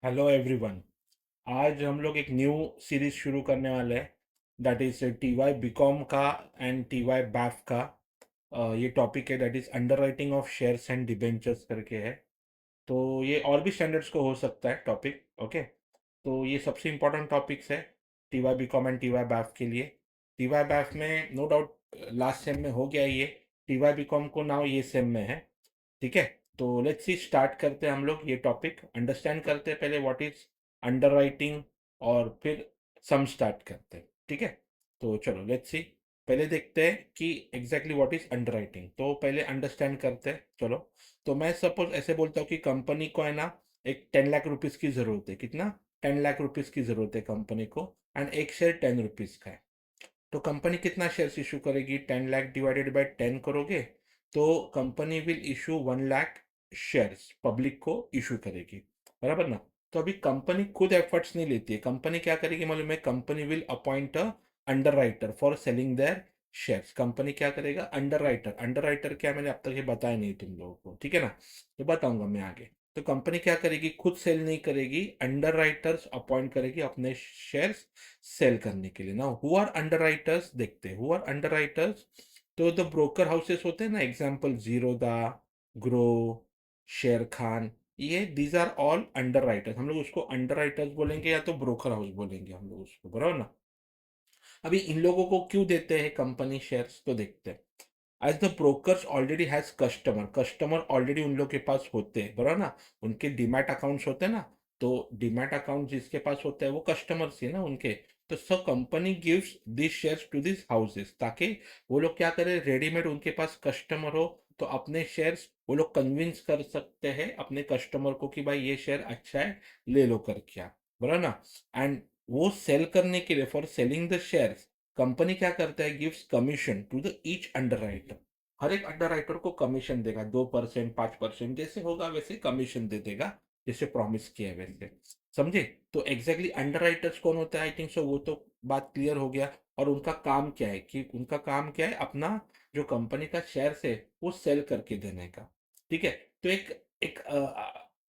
Hello everyone. आज हम लोग एक न्यू सीरीज शुरू करने वाले हैं, that is T Y BCom का एंड टी वाई बैफ का। ये टॉपिक है, that is underwriting of shares and debentures करके है। तो ये और भी स्टैंडर्ड्स को हो सकता है टॉपिक। ओके, तो ये सबसे इम्पोर्टेंट टॉपिक्स है T Y BCom and T Y BAF के लिए। टी वाई बैफ में नो डाउट लास्ट सेम में हो गया ये। टी वाई बीकॉम को नाउ ये सेम में है। ठीक है, तो लेट्स सी स्टार्ट करते हैं हम लोग ये टॉपिक अंडरस्टैंड करते हैं पहले व्हाट इज अंडर राइटिंग, और फिर सम स्टार्ट करते हैं। ठीक है, तो चलो लेट्स सी। पहले देखते हैं कि exactly what is under writing, तो पहले अंडरस्टैंड करते हैं चलो। तो मैं सपोज ऐसे बोलता हूँ कि कंपनी को है ना, एक 10 लाख रुपीज की जरूरत है। कितना? 10 लाख रुपीज की जरूरत है कंपनी को, एंड एक शेयर 10 रुपीज का है। तो कंपनी कितना शेयर्स इशू करेगी? 10 लाख डिवाइडेड बाय 10 करोगे तो company will issue 1 lakh shares public को इशू करेगी, बराबर ना? तो अभी कंपनी खुद एफर्ट्स नहीं लेती है। कंपनी क्या करेगी मालूम है? Company will appoint a underwriter for selling their shares. Company क्या करेगा? Under writer. अंडर राइटर क्या, मैंने अब तक ये बताया नहीं तुम लोगों को, ठीक है ना? तो बताऊंगा मैं आगे। तो कंपनी क्या करेगी? खुद सेल नहीं करेगी, अंडर राइटर्स अपॉइंट करेगी अपने शेयर्स सेल करने के लिए। ना हु आर अंडर राइटर्स देखते हैं। Who are underwriters? तो द ब्रोकर हाउसेस होते हैं ना, एग्जाम्पल जीरोदा, ग्रो, शेर खान, ये these are all underwriters. हम लोग उसको अंडर राइटर्स बोलेंगे या तो ब्रोकर हाउस बोलेंगे हम लोग उसको, बराबर ना? अभी इन लोगों को क्यों देते हैं कंपनी शेयर्स, तो देखते हैं। As the brokers already has customer, customer already उन लोग के पास होते हैं, बराबर ना? उनके डीमैट अकाउंट्स होते हैं ना, तो डीमैट अकाउंट जिसके पास होता है वो कस्टमर्स ही ना उनके। तो so company gives this shares to this houses, ताकि वो लोग क्या करें, रेडीमेड उनके पास कस्टमर हो तो अपने शेयर्स वो लोग कन्विंस कर सकते हैं अपने कस्टमर को कि भाई ये शेयर अच्छा है, ले लो कर क्या, बराबर ना? एंड वो सेल करने के लिए, for selling the shares, company क्या करता है? Gives commission to the each underwriter. हर एक अंडर राइटर को कमीशन देगा, 2%, 5%, जैसे होगा वैसे कमीशन दे देगा, जैसे प्रॉमिस किया है वैसे। समझे? तो एग्जैक्टली अंडर राइटर्स कौन होता है, आई थिंक सो वो तो बात क्लियर हो गया। और उनका काम क्या है, कि उनका काम क्या है, अपना जो कंपनी का शेयर है वो सेल करके देने का। ठीक है, तो एक एक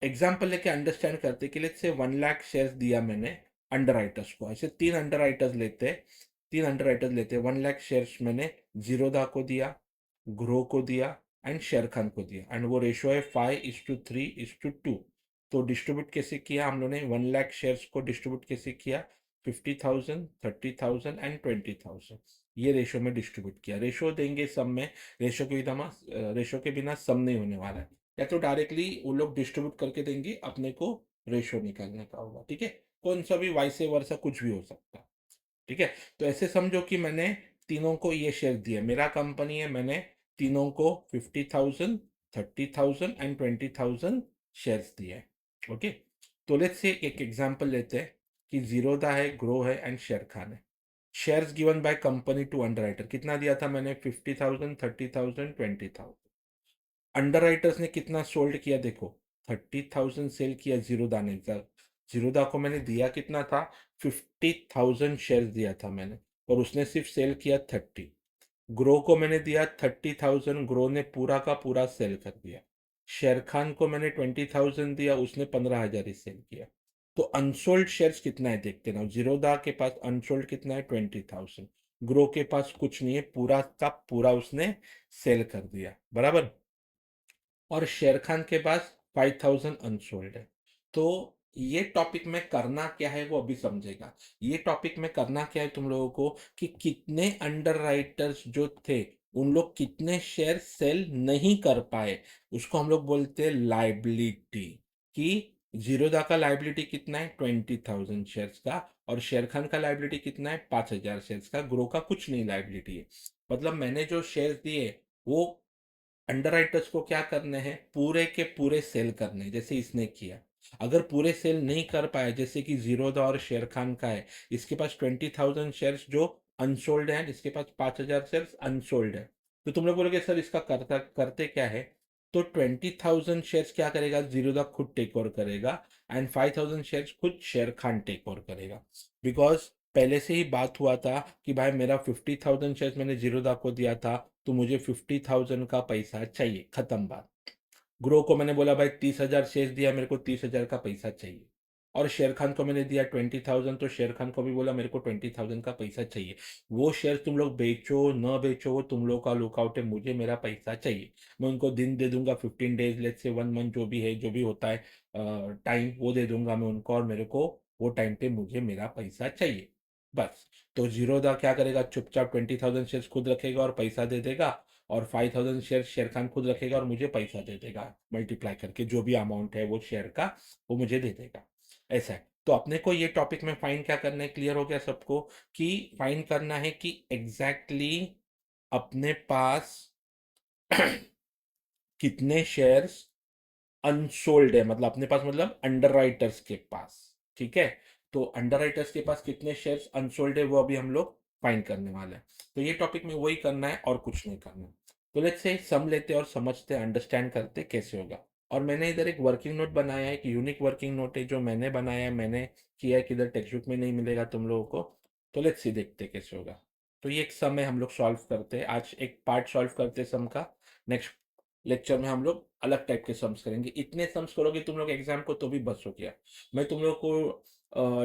एग्जाम्पल लेके अंडरस्टैंड करते कि लेट्स से 1 लाख शेयर्स दिया मैंने अंडर राइटर्स को। ऐसे तीन अंडर राइटर्स लेते हैं, 1 लाख शेयर्स मैंने जीरोदा को दिया, ग्रो को दिया एंड शेर खान को दिया, एंड वो रेशो है 5:3:2। तो डिस्ट्रीब्यूट कैसे किया हम लोगों ने? 1 लाख शेयर्स को डिस्ट्रीब्यूट कैसे किया? 50,000, 30,000 एंड 20,000, ये रेशो में डिस्ट्रीब्यूट किया। रेशो देंगे सब में, रेशो के बिना सम नहीं होने वाला है। या तो डायरेक्टली वो लोग डिस्ट्रीब्यूट करके देंगे, अपने को रेशो निकालने का होगा। ठीक है, कौन सा भी वाइसे वर्सा कुछ भी हो सकता है। ठीक है, तो ऐसे समझो कि मैंने तीनों को ये शेयर दिए, मेरा कंपनी है, मैंने तीनों को 50,000, 30,000 एंड 20,000 शेयर्स दिए। ओके, तो लेट्स से एक एग्जांपल लेते हैं कि जीरोदा है, ग्रो है एंड शेयर खान है। Shares given by company to underwriter, कितना दिया था मैंने? 50,000, 30,000, 20,000। अंडर राइटर्स ने कितना सोल्ड किया देखो, 30,000 सेल किया जीरोदा ने। जीरोदा को मैंने दिया कितना था? 50,000 शेयर दिया था मैंने, और उसने सिर्फ सेल किया 30। ग्रो को मैंने दिया 30,000, ग्रो ने पूरा का पूरा सेल कर दिया। शेर खान को मैंने 20,000 दिया, उसने 15,000 ही सेल किया। तो अनसोल्ड शेयर्स कितना है देखते ना। जीरोदा के पास अनसोल्ड कितना है? 20,000। ग्रो के पास कुछ नहीं है, पूरा का पूरा उसने सेल कर दिया, बराबर। और शेर खान के पास 5,000 अनसोल्ड है। तो ये टॉपिक में करना क्या है वो अभी समझेगा। ये टॉपिक में करना क्या है तुम लोगों को, कि कितने अंडर राइटर्स जो थे उन लोग कितने शेयर सेल नहीं कर पाए, उसको हम लोग बोलते हैं लाइबिलिटी। कि जीरोदा का लाइबिलिटी कितना है? 20,000 शेयर्स का। और शेर खान का लाइबिलिटी कितना है? 5,000 शेयर्स का। ग्रो का कुछ नहीं लाइबिलिटी है। मतलब मैंने जो शेयर्स दिए वो अंडर राइटर्स को क्या करने हैं? पूरे के पूरे सेल करने हैं, जैसे इसने किया। अगर पूरे सेल नहीं कर पाए, जैसे कि जीरोदा और शेर खान का है, इसके पास 20,000 शेयर्स जो अनसोल्ड है, इसके पास 5,000 शेयर्स अनसोल्ड है। तो तुम लोग बोलोगे सर इसका करता करते क्या है? तो 20,000 शेयर्स क्या करेगा? जीरोदा खुद टेक ओवर करेगा, एंड 5,000 शेयर्स खुद शेर खान टेक ओवर करेगा। बिकॉज पहले से ही बात हुआ था कि भाई मेरा 50,000 शेयर्स मैंने जीरोदा को दिया था, तो मुझे 50,000 का पैसा चाहिए, खत्म बात। ग्रो को मैंने बोला भाई 30,000 शेयर्स दिया, मेरे को 30,000 का पैसा चाहिए। और शेर खान को मैंने दिया 20,000, तो शेर खान को भी बोला मेरे को 20,000 का पैसा चाहिए। वो शेयर तुम लोग बेचो न बेचो, वो तुम लोग का लुकआउट है, मुझे मेरा पैसा चाहिए। मैं उनको दिन दे दूंगा, 15 डेज, लेट्स से 1 मंथ, जो भी है, जो भी होता है टाइम, वो दे दूंगा मैं उनको, और मेरे को वो टाइम पे मुझे मेरा पैसा चाहिए, बस। तो जीरोदा क्या करेगा, चुपचाप 20,000 शेयर खुद रखेगा और पैसा दे देगा, और 5,000 शेयर शेर खान खुद रखेगा और मुझे पैसा दे देगा, मल्टीप्लाई करके जो भी अमाउंट है वो शेयर का, वो मुझे दे देगा। ऐसा है। तो अपने को ये टॉपिक में फाइंड क्या करना है, क्लियर हो गया सबको, कि फाइंड करना है कि एग्जैक्टली अपने पास कितने शेयर्स अनसोल्ड है, मतलब अपने पास, मतलब अंडरराइटर्स के पास। ठीक है। तो अंडरराइटर्स के पास कितने शेयर्स अनसोल्ड है, वो अभी हम लोग फाइंड करने वाले हैं। तो ये टॉपिक में वही करना है और कुछ नहीं करना है। तो लेट्स से सम लेते हैं और समझते हैं, अंडरस्टैंड करते हैं कैसे होगा। और मैंने इधर एक वर्किंग नोट बनाया है, एक यूनिक वर्किंग नोट है जो मैंने बनाया है, मैंने किया है, कि इधर टेक्स्ट बुक में नहीं मिलेगा तुम लोगों को। तो लेट्स सी, देखते हैं कैसे होगा। तो ये एक सम है, हम लोग सॉल्व करते हैं आज, एक पार्ट सॉल्व करते हैं सम का। नेक्स्ट लेक्चर में हम लोग अलग टाइप के सम्स करेंगे। इतने सम्स करोगे तुम लोग एग्जाम को तो भी बस हो गया। मैं तुम लोग को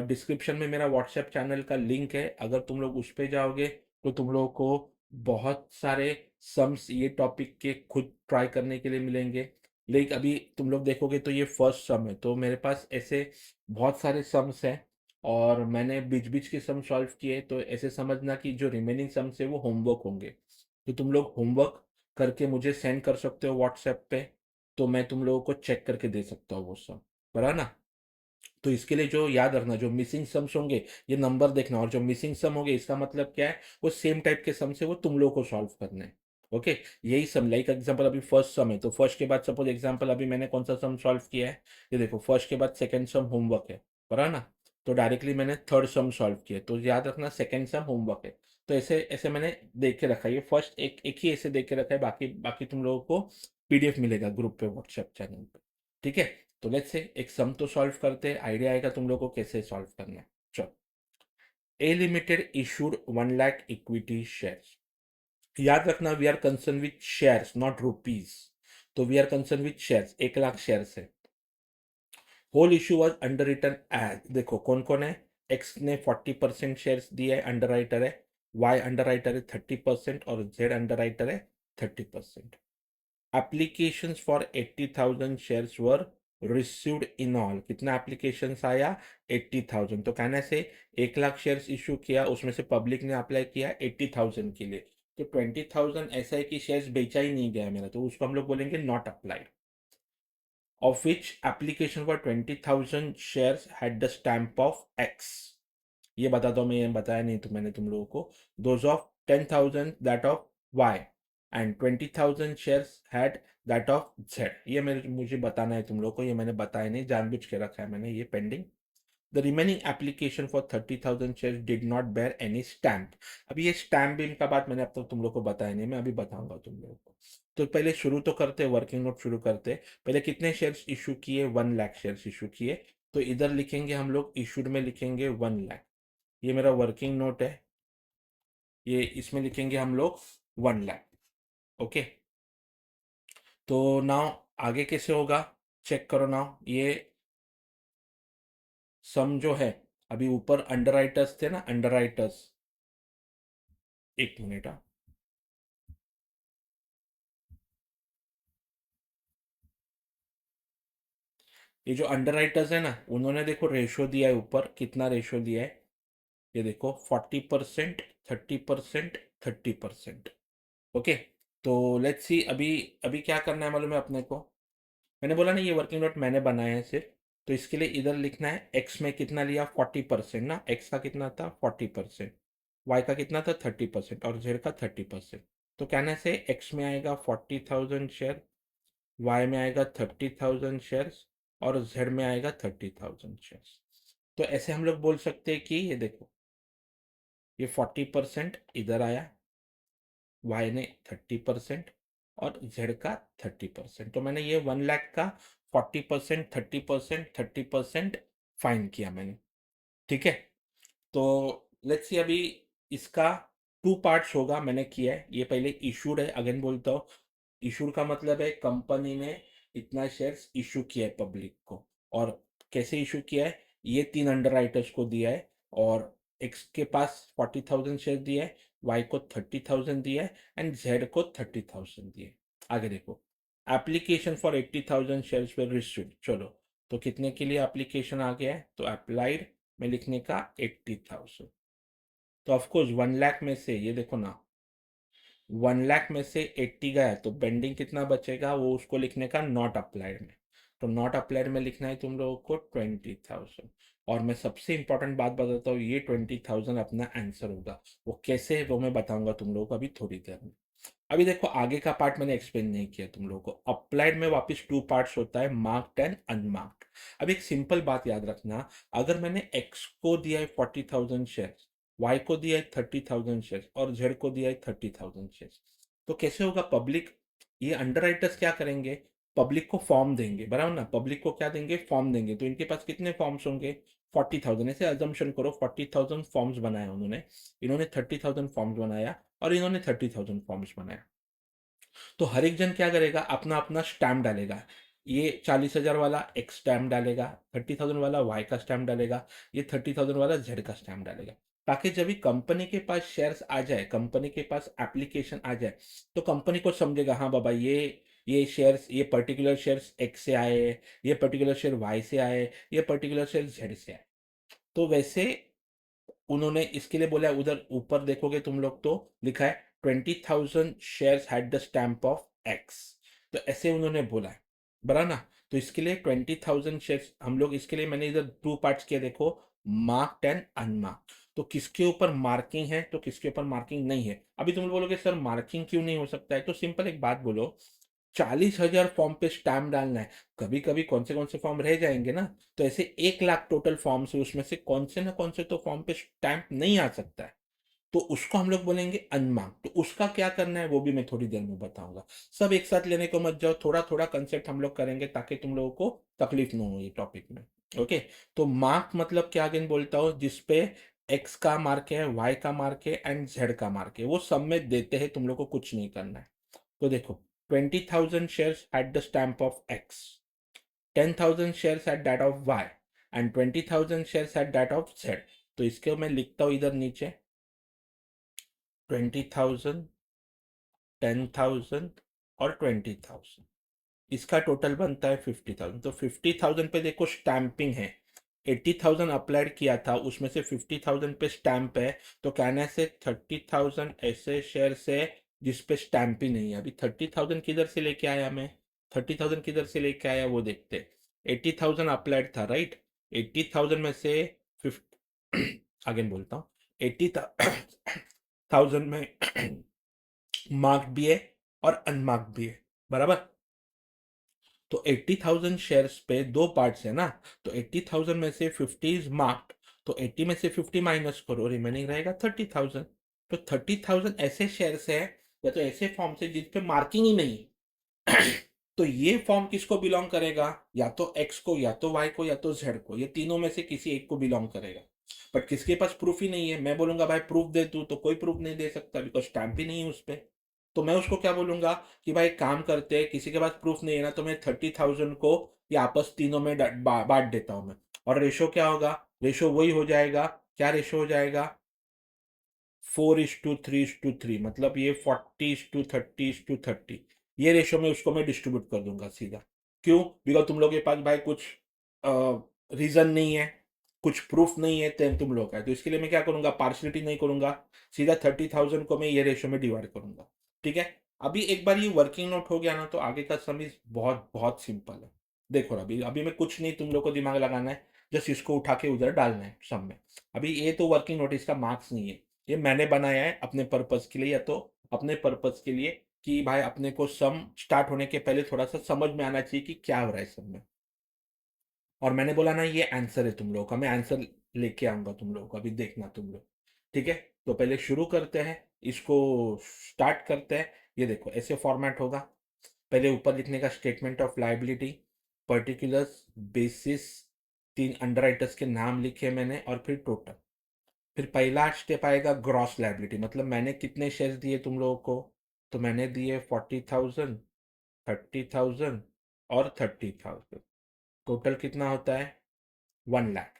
डिस्क्रिप्शन में मेरा व्हाट्सएप चैनल का लिंक है, अगर तुम लोग उस पे जाओगे तो तुम लोगों को बहुत सारे सम्स ये टॉपिक के खुद ट्राई करने के लिए मिलेंगे। लेकिन अभी तुम लोग देखोगे तो ये फर्स्ट सम है, तो मेरे पास ऐसे बहुत सारे सम्स हैं, और मैंने बीच बीच के सम सॉल्व किए, तो ऐसे समझना कि जो रिमेनिंग सम्स है वो होमवर्क होंगे। तो तुम लोग होमवर्क करके मुझे सेंड कर सकते हो व्हाट्सएप पे, तो मैं तुम लोगों को चेक करके दे सकता हूँ वो सब, बराबर ना। तो इसके लिए जो याद रखना, जो मिसिंग सम्स होंगे ये नंबर देखना, और जो मिसिंग सम होंगे इसका मतलब क्या है, वो सेम टाइप के सम से वो तुम लोगों को सॉल्व करने हैं। ओके। यही सम, लाइक एग्जांपल अभी फर्स्ट सम है, तो फर्स्ट के बाद सपोज एग्जांपल अभी मैंने कौन सा सम सॉल्व किया है, ये देखो, फर्स्ट के बाद सेकंड सम होमवर्क है, बराबर ना। तो डायरेक्टली मैंने थर्ड सम सॉल्व किया, तो याद रखना सेकंड सम होमवर्क है। तो ऐसे ऐसे मैंने देख के रखा है, ये फर्स्ट एक एक ही ऐसे देख के रखा है, बाकी बाकी तुम लोगों को पीडीएफ मिलेगा ग्रुप पे, व्हाट्सएप चैनल पे। ठीक है। तो लेट्स से एक सम तो सॉल्व करते हैं, आइडिया आएगा तुम लोगों को कैसे सॉल्व करना है। चलो। A limited issued 1 lakh equity shares. याद रखना, we are concern with shares, not rupees. तो we are concern with shares, 1 lakh shares है। Whole issue was underwritten as, देखो कौन कौन है। एक्स ने 40% शेयर्स दिए है, अंडर राइटर है। वाई अंडर राइटर है 30%, और जेड अंडर राइटर है 30%। Applications for 80,000 shares were received in all, कितना एप्लीकेशंस आया, 80,000। तो कहने से 1 लाख शेयर्स इशू किया, उसमें से पब्लिक ने अप्लाई किया 80,000 के लिए। तो 20,000 ऐसा है कि शेयर्स बेचा ही नहीं गया मेरा, तो उसको हम लोग बोलेंगे not applied. Of which application for 20,000 shares had the stamp of x. ये बता दो, मैं ये बताया नहीं तो मैंने तुम लोगों को। Those of 10,000 that of Y, and 20,000 shares had that of Z. ये मेरे मुझे बताना है तुम लोग को, ये मैंने बताया नहीं, जानबूझ के रखा है मैंने ये pending. The remaining application for 30,000 shares did not bear any stamp. अभी ये स्टैम्प बिल का बात मैंने अब तक तुम लोग को बताया नहीं, मैं अभी बताऊंगा तुम लोगों को। तो पहले शुरू तो करते, वर्किंग नोट शुरू करते। पहले कितने शेयर्स इशू किए, 1 लाख शेयर्स इशू किए। तो इधर लिखेंगे हम लोग, इशूड में लिखेंगे 1 लाख। ये मेरा वर्किंग नोट है, ये इसमें लिखेंगे हम लोग 1 लाख। ओके। तो नाउ आगे कैसे होगा, चेक करो नाउ। ये सम जो है, अभी ऊपर अंडर राइटर्स थे ना, अंडर राइटर्स, एक मिनट। ये जो अंडर राइटर्स है ना, उन्होंने देखो रेशो दिया है ऊपर, कितना रेशो दिया है, ये देखो 40%, 30%, 30%। ओके। तो लेट्स सी, अभी अभी क्या करना है मालूम है अपने को। मैंने बोला ना ये वर्किंग नोट मैंने बनाया है सिर्फ। तो इसके लिए इधर लिखना है, एक्स में कितना लिया, 40% ना, एक्स का कितना था 40%, वाई का कितना था 30%, और जेड का 30%। तो कहने से एक्स में आएगा 40,000 शेयर, वाई में आएगा 30,000 शेयर्स, और जेड में आएगा 30,000 शेयर्स। तो ऐसे हम लोग बोल सकते हैं कि ये देखो, ये 40% इधर आया, वाई ने 30%, और जेड का 30%। तो मैंने ये 1 लाख का 40%, 30%, 30% फाइन किया मैंने। ठीक है। तो लेट्स सी, अभी इसका 2 पार्ट्स होगा, मैंने किया है ये, पहले इशूड है, अगेन बोलता हूँ। इशूड का मतलब है कंपनी ने इतना शेयर्स इशू किया है पब्लिक को, और कैसे इशू किया है, ये 3 अंडरराइटर्स को दिया है, और एक्स के पास 40,000 शेयर दिया है, वाई को 30,000 दिया है, एंड जेड को 30,000 दिया है। आगे देखो, application for 80,000 shares were received. चलो, तो कितने के लिए एप्लीकेशन आ गया है, तो अप्लाइड में लिखने का 80,000। तो ऑफकोर्स 1 लाख में से ये देखो ना, 1 लाख में से 80 गया, तो पेंडिंग कितना बचेगा, वो उसको लिखने का नॉट अप्लाइड में। तो नॉट अप्लाइड में लिखना है तुम लोगों को 20,000। और मैं सबसे इंपॉर्टेंट बात बताता हूँ, ये 20,000 अपना आंसर होगा। वो कैसे है वो मैं बताऊंगा तुम लोगों को अभी थोड़ी देर में। अभी देखो, आगे का पार्ट मैंने एक्सप्लेन नहीं किया तुम लोगों को। अप्लाइड में वापस 2 पार्ट्स होता है, मार्क्ड एंड अनमार्क्ड। अब एक सिंपल बात याद रखना, अगर मैंने एक्स को दिया है 40,000 शेयर, वाई को दिया है 30,000 शेयर, और जेड को दिया है 30,000 शेयर, तो कैसे होगा? पब्लिक, ये अंडरराइटर्स क्या करेंगे, पब्लिक को फॉर्म देंगे, बराबर ना? पब्लिक को क्या देंगे? फॉर्म देंगे। तो इनके पास कितने फॉर्म्स होंगे? 40,000। ऐसे अजम्पशन करो 40,000 फॉर्म्स बनाए उन्होंने, इन्होंने 30,000 फॉर्म्स बनाया, और इन्होंने 30,000 फॉर्म्स बनाया। तो हर एक जन क्या करेगा, अपना अपना स्टैम्प डालेगा। ये 40,000 वाला एक्स स्टैम्प डालेगा, 30,000 वाला वाई का स्टैम्प डालेगा, ये 30,000 वाला जेड का स्टैम्प डालेगा। ताकि जब भी कंपनी के पास शेयर्स आ जाए, कंपनी के पास एप्लीकेशन आ जाए, तो कंपनी को समझेगा, हाँ बाबा, ये शेयर्स, ये पर्टिकुलर शेयर्स एक्स से आए, ये पर्टिकुलर शेयर वाई से आए, ये पर्टिकुलर शेयर जेड से आए। तो वैसे उन्होंने इसके लिए बोला है, उधर ऊपर देखोगे तुम लोग तो लिखा है 20,000 shares had the stamp of x. तो ऐसे उन्होंने बोला है, बरा ना? तो इसके लिए 20,000 शेयर्स, हम लोग इसके लिए मैंने इधर 2 पार्ट्स किया, देखो, मार्क्ड एंड अनमार्क्ड। तो किसके ऊपर मार्किंग है, तो किसके ऊपर मार्किंग नहीं है? अभी तुम बोलोगे सर मार्किंग क्यों नहीं हो सकता है, तो सिंपल एक बात बोलो, 40,000 फॉर्म पे स्टैम्प डालना है, कभी कभी कौन से फॉर्म रह जाएंगे ना। तो ऐसे 1 लाख टोटल फॉर्म्स है, उसमें से कौन से ना कौन से तो फॉर्म पे स्टैम्प नहीं आ सकता है, तो उसको हम लोग बोलेंगे अनमार्क। तो उसका क्या करना है वो भी मैं थोड़ी देर में बताऊंगा। सब एक साथ लेने को मत जाओ, थोड़ा थोड़ा कंसेप्ट हम लोग करेंगे, ताकि तुम लोगों को तकलीफ ना हो ये टॉपिक में। ओके, तो मार्क मतलब क्या, अगेन बोलता हूँ, जिसपे एक्स का मार्क है, वाई का मार्क है, एंड जेड का मार्क है, वो सब में देते हैं, तुम लोग को कुछ नहीं करना है। तो देखो, 20,000 shares had the stamp of X, 10,000 shares had that of Y, and 20,000 shares had that of Z। तो इसके मैं लिखता हूँ इधर नीचे, 20,000, 10,000 और 20,000, इसका टोटल बनता है 50,000। तो 50,000 पे देखो स्टैंपिंग है, 80,000 अप्लाइड किया था, उसमें से 50,000 पे स्टैंप है। तो कहने से 30,000 ऐसे शेयर है जिस पे स्टैंप ही नहीं है। अभी 30,000 किधर से लेके आया मैं, 30,000 किधर से लेके आया वो देखते। 80,000 अप्लाइड था, राइट? 80,000 में से 50 अगेन बोलता हूँ, 80,000 में मार्क्ड भी है और अनमार्क्ड भी है, बराबर? तो 80,000 शेयर्स पे 2 पार्ट्स है ना, तो 80,000 में से 50 इज मार्क्ड, तो 80 में से 50 माइनस करो, रिमेनिंग रहेगा 30,000। तो 30,000 ऐसे शेयर्स है, या तो ऐसे फॉर्म से जिस पे मार्किंग ही नहीं। तो ये फॉर्म किसको बिलोंग करेगा, या तो एक्स को, या तो वाई को, या तो जेड को, ये तीनों में से किसी एक को बिलोंग करेगा। बट किसके पास प्रूफ ही नहीं है, मैं बोलूंगा भाई प्रूफ दे तू, तो कोई प्रूफ नहीं दे सकता, बिकॉज स्टैंप ही नहीं है उस पे। तो मैं उसको क्या बोलूंगा कि भाई काम करते हैं, किसी के पास प्रूफ नहीं है ना, तो मैं 30,000 को ये आपस तीनों में बांट देता हूं मैं। और रेशो क्या होगा, रेशो वही हो जाएगा, क्या रेशो हो जाएगा, 4:3:3, मतलब ये 40:30:30, ये रेशो में उसको मैं डिस्ट्रीब्यूट कर दूंगा सीधा। क्यों? बिकॉज तुम लोग के पास भाई कुछ रीजन नहीं है, कुछ प्रूफ नहीं है, तुम लोग का, तो इसके लिए मैं क्या करूंगा, पार्शलिटी नहीं करूंगा, सीधा 30,000 को मैं ये रेशो में डिवाइड करूंगा। ठीक है? अभी एक बार ये वर्किंग नोट हो गया ना, तो आगे का सम इज बहुत बहुत सिंपल है। देखो, अभी अभी मैं कुछ नहीं, तुम लोग को दिमाग लगाना है, जस्ट इसको उठा के उधर डालना है सम में। अभी ये तो वर्किंग नोट, इसका मार्क्स नहीं है, ये मैंने बनाया है अपने पर्पस के लिए, या तो अपने पर्पस के लिए, कि भाई अपने को सम स्टार्ट होने के पहले थोड़ा सा समझ में आना चाहिए कि क्या हो रहा है सम में। और मैंने बोला ना, ये आंसर है तुम लोगों का, मैं आंसर लेके आऊंगा तुम लोगों को, अभी देखना तुम लोग। ठीक है? तो पहले शुरू करते हैं, इसको स्टार्ट करते हैं। ये देखो, ऐसे फॉर्मेट होगा, पहले ऊपर लिखने का statement of liability, particulars, basis, 3 underwriters के नाम लिखे मैंने, और फिर टोटल। फिर पहला स्टेप आएगा ग्रॉस लाइबिलिटी, मतलब मैंने कितने शेयर्स दिए तुम लोगों को, तो मैंने दिए 40,000, 30,000 और 30,000, टोटल कितना होता है, 1 लाख।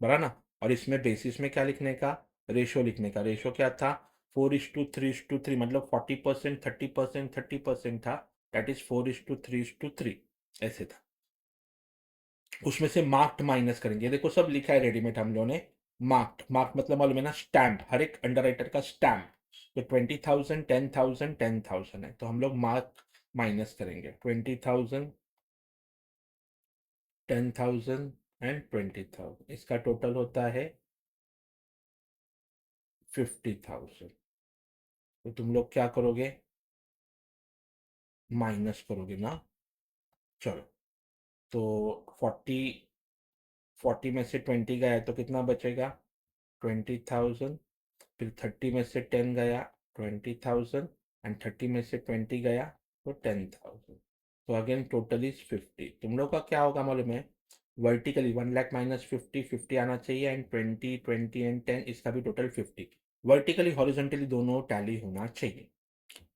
बरा ना। और इसमें बेसिस में क्या लिखने का, रेशो लिखने का। रेशो क्या था, 4:3:3, मतलब 40%, 30%, 30% था। दैट इज 4:3:3, ऐसे था। उसमें से मार्क्ड माइनस करेंगे, देखो सब लिखा है रेडीमेड हम लोगों ने। मार्क्ड, मार्क मतलब मालूम है ना, स्टैम्प, हर एक अंडर का स्टैम्प। तो 20,000, 10,000, 10,000 है, तो हम लोग मार्क माइनस करेंगे। 20,000, 10,000 एंड 20,000, इसका टोटल होता है 50,000। तो तुम लोग क्या करोगे, माइनस करोगे ना। चलो, तो 40 में से 20 गया तो कितना बचेगा, 20,000। फिर 30 में से 10 गया, 20,000। एंड 30 में से 20 गया तो 10,000। तो अगेन टोटल इज 50। तुम लोग का क्या होगा मालूम है, वर्टिकली 1 लाख माइनस 50, 50 आना चाहिए, एंड 20, 20 एंड 10, इसका भी टोटल 50। वर्टिकली हॉरिजॉन्टली दोनों टैली होना चाहिए,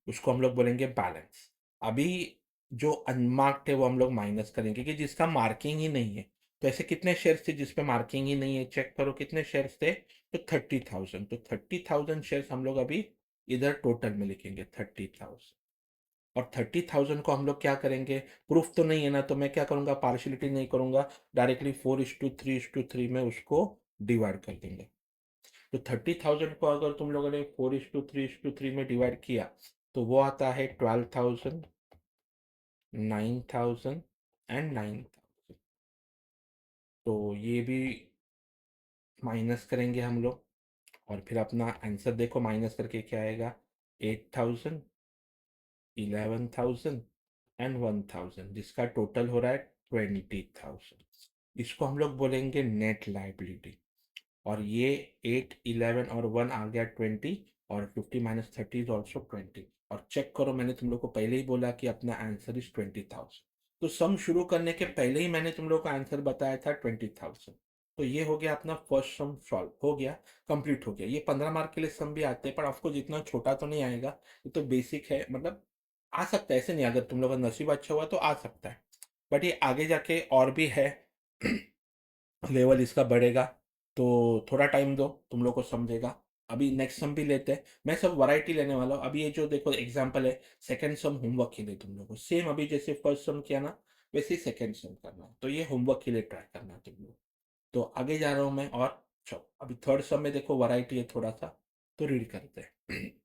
उसको हम लोग बोलेंगे बैलेंस। अभी जो अनमार्क्ड है वो हम लोग माइनस करेंगे, कि जिसका मार्किंग ही नहीं है। तो ऐसे कितने शेयर्स थे जिसपे मार्किंग ही नहीं है, चेक करो कितने शेयर्स थे। तो 30,000, तो 30,000 शेयर्स हम लोग अभी इधर टोटल में लिखेंगे 30,000। और 30,000 को हम लोग क्या करेंगे, प्रूफ तो नहीं है ना, तो मैं क्या करूंगा, पार्शियलिटी नहीं करूंगा, डायरेक्टली 4:3:3 में उसको डिवाइड कर देंगे। तो 30,000 को अगर तुम लोगों ने 4:3:3 में डिवाइड किया, तो वो आता है 12,000, 9,000 एंड 9,000। तो ये भी माइनस करेंगे हम लोग, और फिर अपना आंसर देखो माइनस करके क्या आएगा, 8,000, 11,000 एंड 1,000, जिसका टोटल हो रहा है 20,000। इसको हम लोग बोलेंगे नेट लाइबिलिटी। और ये 8, 11 और 1 आ गया 20, और 50 माइनस 30 इज ऑल्सो 20। और चेक करो, मैंने तुम लोग को पहले ही बोला कि अपना आंसर इज 20,000। तो सम शुरू करने के पहले ही मैंने तुम लोग को आंसर बताया था 20,000। तो ये हो गया अपना फर्स्ट सम, सॉल्व हो गया, कंप्लीट हो गया। ये 15 मार्क के लिए सम भी आते हैं, पर आपको जितना छोटा तो नहीं आएगा, ये तो बेसिक है, मतलब आ सकता है, ऐसे नहीं, अगर तुम लोग का नसीब अच्छा हुआ तो आ सकता है। बट ये आगे जाके और भी है, लेवल इसका बढ़ेगा। तो थोड़ा टाइम दो, तुम लोग को समझेगा। अभी नेक्स्ट सम भी लेते हैं, मैं सब वैरायटी लेने वाला हूँ। अभी ये जो देखो एग्जांपल है, सेकंड सम होमवर्क के लिए तुम लोग को, सेम अभी जैसे फर्स्ट सम किया ना, वैसे ही सेकंड सम करना है। तो ये होमवर्क के लिए ट्राई करना है तुम लोग। तो आगे जा रहा हूँ मैं, और चलो अभी थर्ड सम में देखो वैरायटी है थोड़ा सा, तो रीड करते हैं।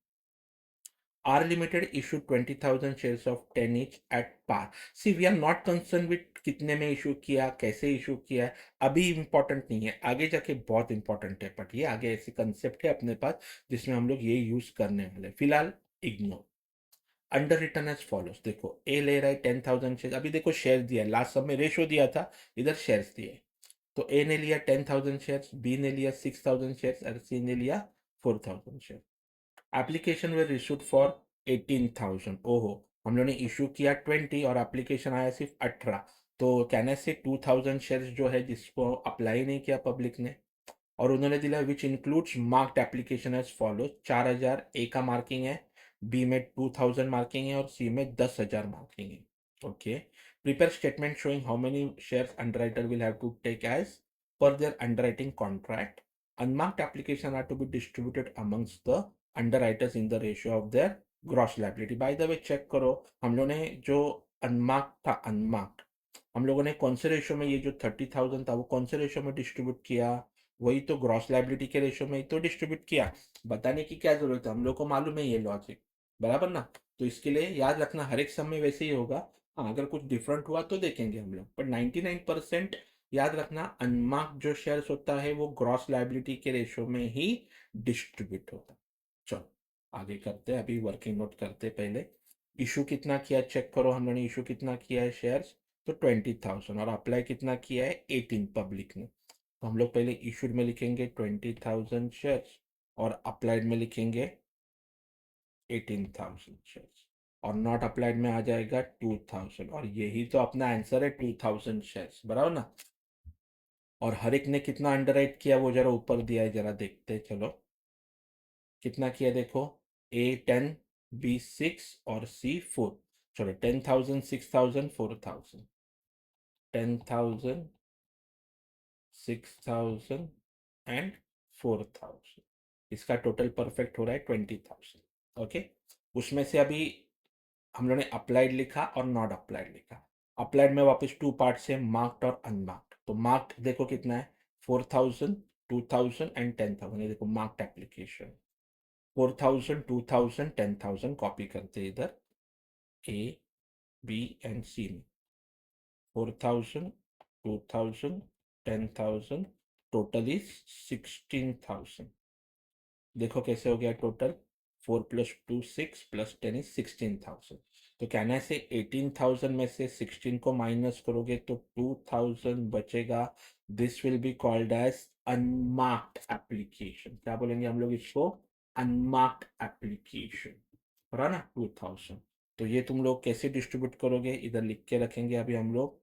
R Limited issued 20,000 shares of 10 each at par. See, we are not concerned with कितने में इशू किया, कैसे इशू किया है, अभी इंपॉर्टेंट नहीं है, आगे जाके बहुत इंपॉर्टेंट है। बट ये आगे ऐसे कंसेप्ट है अपने पास जिसमें हम लोग ये यूज करने वाले, फिलहाल ignore. Underwritten as follows, देखो ए ले रहा है 10,000 शेयर, अभी देखो शेयर दिया है, लास्ट सब में रेशो दिया था, इधर शेयर्स दिए। तो ए ने लिया 10,000 शेयर्स, बी ने लिया 6,000 शेयर्स, और सी ने लिया 4,000 share. Application way issued for 18,000। ओहो, हम लोगों ने इशू किया 20 और एप्लीकेशन आया सिर्फ 18। तो कहने से 2,000 शेयर्स जो है जिसको अप्लाई नहीं किया पब्लिक ने, और उन्होंने दिया which includes marked application as follow, 4,000 A का मार्किंग है, बी में 2,000 मार्किंग है, और सी में 10,000 मार्किंग है। Okay, prepare statement showing how many shares underwriter will have to take as per their underwriting contract. Unmarked application are to be distributed amongst the underwriters in the ratio of their gross liability. By the way, check करो, हम लोगों ने जो unmarked था, unmarked हम लोगों ने कौन से रेशो में, ये जो 30,000 था वो कौन से रेशो में डिस्ट्रीब्यूट किया, वही तो ग्रॉस लाइबिलिटी के रेशो में ही तो डिस्ट्रीब्यूट किया। बताने की क्या जरूरत है, हम लोग को मालूम है ये लॉजिक, बराबर ना। तो इसके लिए याद रखना, हर एक सम में वैसे ही होगा। हाँ, अगर कुछ डिफरेंट हुआ तो देखेंगे हम लोग, पर 99% याद रखना, अनमार्क जो शेयर्स होता है वो ग्रॉस लाइबिलिटी के रेशो में ही डिस्ट्रीब्यूट होता है। चलो आगे करते हैं, अभी वर्किंग नोट करते हैं पहले। इशू कितना किया चेक करो, हम लोगों ने इशू कितना किया है शेयर्स, तो 20,000, और अप्लाई कितना किया है 18 पब्लिक ने। तो हम लोग पहले इशूड में लिखेंगे 20,000 शेयर्स, और अप्लाइड में लिखेंगे 18,000 शेयर्स, और नॉट अप्लाइड में आ जाएगा 2,000, और यही तो अपना आंसर है 2,000 शेयर्स, बराबर ना। और हर एक ने कितना अंडरराइट किया वो जरा ऊपर दिया है, जरा देखते हैं, चलो कितना किया देखो, A 10, B 6 और C 4। चलो 10,000, 6,000, 4,000, 10,000, 6,000 एंड 4,000। इसका टोटल परफेक्ट हो रहा है 20,000। ओके, उसमें से अभी हम लोगों ने अप्लाइड लिखा और नॉट अप्लाइड लिखा। अप्लाइड में वापस टू पार्ट से मार्क्ड और अनमार्क्ड। तो मार्क्ड देखो कितना है, 4,000, 2,000 एंड 10,000। ये देखो मार्क्ड एप्लीकेशन, 4,000, 2,000, 10,000 कॉपी करते हैं इधर ए बी एंड सी में। 4,000, 2,000, 10,000, टोटल इज 16,000। देखो कैसे हो गया टोटल, 4 + 2 6 + 10 इज 16,000। तो कहना है से 18,000 में से 16 को माइनस करोगे तो 2,000 बचेगा। This will be called as unmarked application. क्या बोलेंगे हम लोग इसको, अनमार्क्ड एप्लीकेशन। रहा ना 2,000। तो ये तुम लोग कैसे डिस्ट्रीब्यूट करोगे, इधर लिख के रखेंगे अभी हम लोग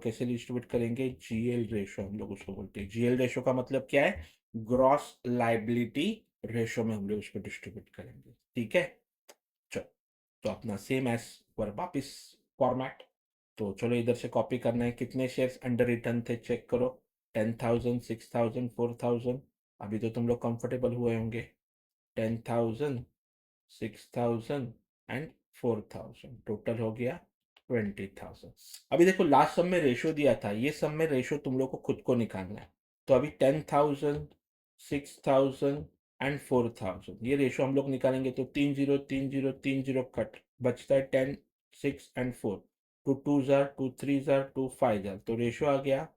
कैसे डिस्ट्रीब्यूट करेंगे, जीएल रेशो हम लोग उसको बोलते हैं। जीएल रेशो का मतलब क्या है, ग्रॉस लाइबिलिटी रेशो में हम लोग उसको डिस्ट्रीब्यूट करेंगे। ठीक है, चलो। तो अपना सेम एस पर वापिस फॉर्मेट। तो चलो इधर से कॉपी करना है, कितने शेयर्स अंडर रिटर्न थे चेक करो, 10,000, 6,000, 4,000। अभी तो तुम लोग कंफर्टेबल हुए होंगे, 10,000, 6,000 एंड 4,000, टोटल हो गया 20,000। अभी देखो लास्ट सब में रेशो दिया था, ये सब में रेशो तुम लोग को खुद को निकालना है। तो अभी 10,000, 6,000 एंड 4,000 ये रेशो हम लोग निकालेंगे तो 3 0 3 0 3 0 कट बचता है 10, 6 एंड 4। टू 2 जार, 2 3 जार, 2 5 जार, तो रेशो आ गया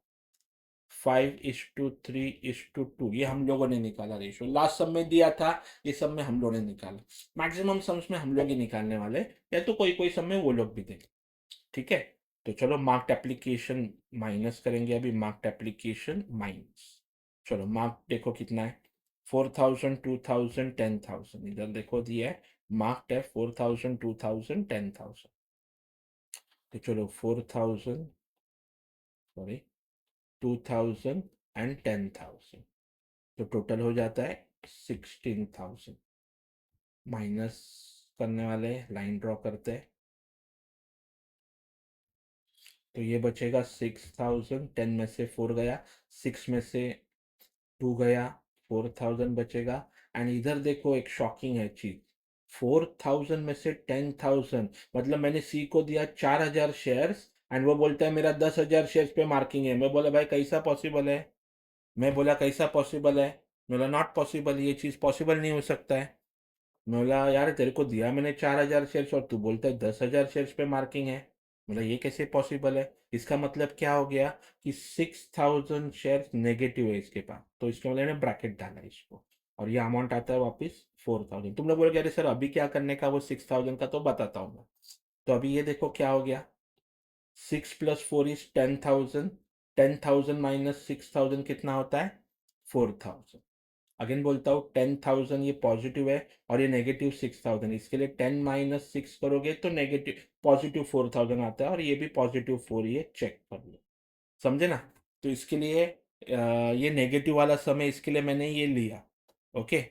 5:3:2। ये हम लोगों ने निकाला रेशो, लास्ट सब में दिया था, ये सब में हम लोगों ने निकाला। मैक्सिमम सम्स में हम लोग ही निकालने वाले, या तो कोई कोई सब में वो लोग भी देंगे। ठीक है, तो चलो मार्क्ड एप्लीकेशन माइनस करेंगे अभी, मार्क्ड एप्लीकेशन माइनस। चलो मार्क देखो कितना है, 4,000, 2,000, 10,000। इधर देखो दिया है, मार्क्ड है 4,000, 2,000, 10,000। तो चलो 4,000, सॉरी 2,000 एंड 10,000, तो टोटल हो जाता है 16,000। माइनस करने वाले लाइन ड्रॉ करते हैं, तो ये बचेगा 6,000। 10 में से 4 गया, 6 में से 2 गया, 4,000 बचेगा। एंड इधर देखो एक शॉकिंग है चीज, 4,000 में से 10,000, मतलब मैंने सी को दिया 4,000 शेयर्स एंड वो बोलता है मेरा 10,000 शेयर्स पे मार्किंग है। मैं बोला भाई कैसा पॉसिबल है, मैं बोला कैसा पॉसिबल है, बोला नॉट पॉसिबल, ये चीज़ पॉसिबल नहीं हो सकता है। मैं बोला यार तेरे को दिया मैंने 4,000 शेयर्स और तू बोलता है 10,000 शेयर्स पे मार्किंग है। बोला ये कैसे पॉसिबल है, इसका मतलब क्या हो गया कि 6,000 शेयर्स नेगेटिव है इसके पास। तो इसके मतलब मैंने ब्रैकेट डाला इसको, और ये अमाउंट आता है वापस 4,000। तुम लोग बोलोगे अरे सर अभी क्या करने का, वो 6,000 का तो बताता हूँ मैं। तो अभी ये देखो क्या हो गया, 6 + 4 इज 10,000, 10,000 माइनस 6,000 कितना होता है, 4,000। अगेन बोलता हूँ 10,000 ये पॉजिटिव है और ये नेगेटिव 6,000, इसके लिए 10 - 6 करोगे तो नेगेटिव पॉजिटिव 4,000 आता है, और ये भी +4, ये चेक कर लो। समझे ना। तो इसके लिए ये नेगेटिव वाला समय, इसके लिए मैंने ये लिया। ओके,